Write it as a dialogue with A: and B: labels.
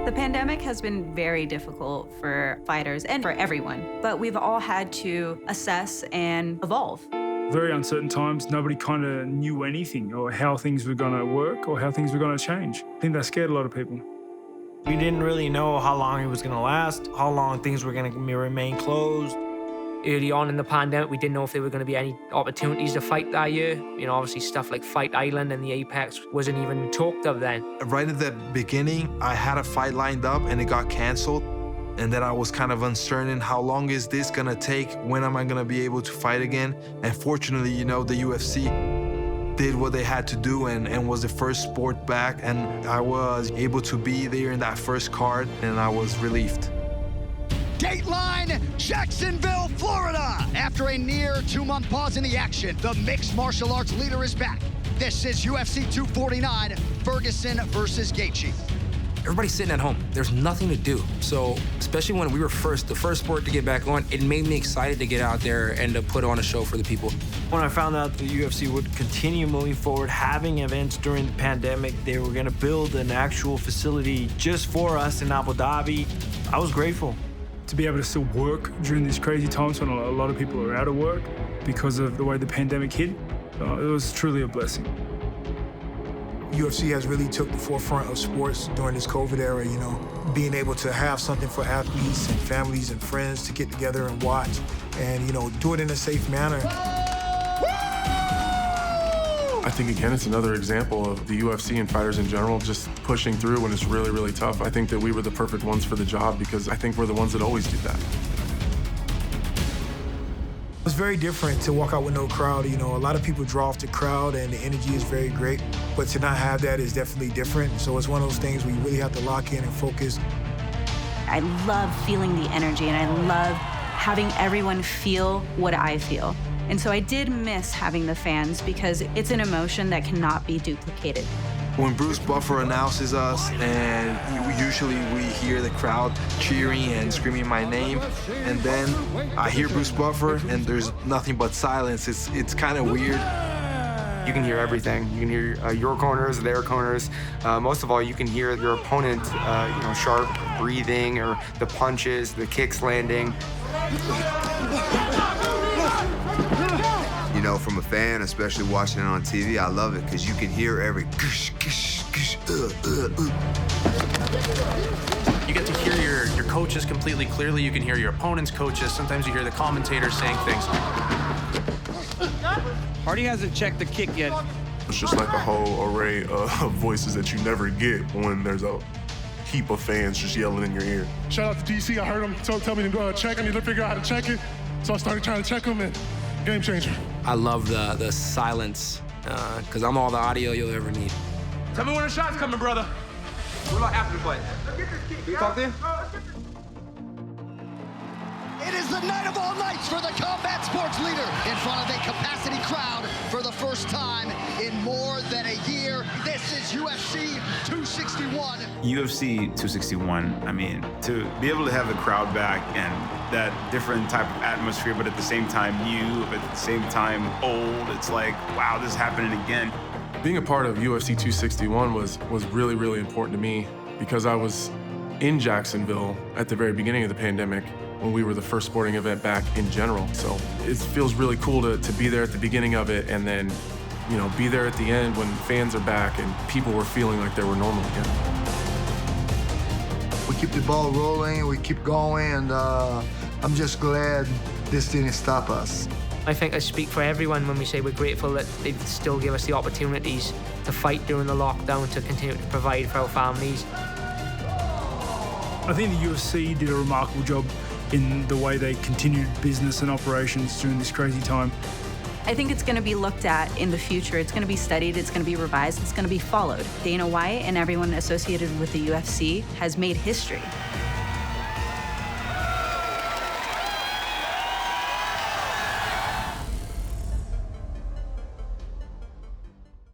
A: The pandemic has been very difficult for fighters and for everyone, but we've all had to assess and evolve.
B: Very uncertain times, nobody kind of knew anything or how things were going to work or how things were going to change. I think that scared a lot of people.
C: We didn't really know how long it was going to last, how long things were going to remain closed.
D: Early on in the pandemic, we didn't know if there were going to be any opportunities to fight that year. You know, obviously stuff like Fight Island and the Apex wasn't even talked of then.
E: Right at the beginning, I had a fight lined up and it got canceled. And then I was kind of uncertain, how long is this gonna take? When am I gonna be able to fight again? And fortunately, you know, the UFC did what they had to do and was the first sport back. And I was able to be there in that first card and I was relieved.
F: Dateline, Jacksonville, Florida. After a near 2-month pause in the action, the mixed martial arts leader is back. This is UFC 249, Ferguson versus Gaethje.
G: Everybody's sitting at home. There's nothing to do. So, especially when we were the first sport to get back on, it made me excited to get out there and to put on a show for the people.
C: When I found out the UFC would continue moving forward, having events during the pandemic, they were gonna build an actual facility just for us in Abu Dhabi, I was grateful.
B: To be able to still work during these crazy times when a lot of people are out of work because of the way the pandemic hit, it was truly a blessing.
H: UFC has really took the forefront of sports during this COVID era, you know, being able to have something for athletes and families and friends to get together and watch and, you know, do it in a safe manner.
I: I think, again, it's another example of the UFC and fighters in general just pushing through when it's really, really tough. I think that we were the perfect ones for the job because I think we're the ones that always do that.
H: It's very different to walk out with no crowd. You know, a lot of people draw off the crowd and the energy is very great, but to not have that is definitely different. So it's one of those things where you really have to lock in and focus.
A: I love feeling the energy and I love having everyone feel what I feel. And so I did miss having the fans because it's an emotion that cannot be duplicated.
E: When Bruce Buffer announces us and usually we hear the crowd cheering and screaming my name, and then I hear Bruce Buffer and there's nothing but silence. It's kind of weird.
J: You can hear everything. You can hear your corners, their corners. Most of all, you can hear your opponent, sharp breathing or the punches, the kicks landing.
K: You know, from a fan, especially watching it on TV, I love it because you can hear every
L: You get to hear your coaches completely clearly. You can hear your opponent's coaches. Sometimes you hear the commentators saying things.
C: Hardy hasn't checked the kick yet.
I: It's just like a whole array of voices that you never get when there's a heap of fans just yelling in your ear.
M: Shout out to DC. I heard him tell me to check. I need to figure out how to check it. So I started trying to check him, and game changer.
G: I love the silence, because I'm all the audio you'll ever need.
L: Tell me when the shot's coming, brother. What about after the fight?
J: You talk to him?
F: It is the night of all nights for the combat sports leader in front of a capacity crowd for the first time in more than a year. This is UFC 261.
N: UFC 261, I mean, to be able to have the crowd back and that different type of atmosphere, but at the same time new, but at the same time old, it's like, wow, this is happening again.
I: Being a part of UFC 261 was really, really important to me because I was in Jacksonville at the very beginning of the pandemic when we were the first sporting event back in general. So it feels really cool to be there at the beginning of it and then, you know, be there at the end when fans are back and people were feeling like they were normal again.
O: We keep the ball rolling, we keep going, and I'm just glad this didn't stop us.
D: I think I speak for everyone when we say we're grateful that they still give us the opportunities to fight during the lockdown, to continue to provide for our families.
B: I think the UFC did a remarkable job in the way they continued business and operations during this crazy time.
A: I think it's going to be looked at in the future. It's going to be studied, it's going to be revised, it's going to be followed. Dana White and everyone associated with the UFC has made history.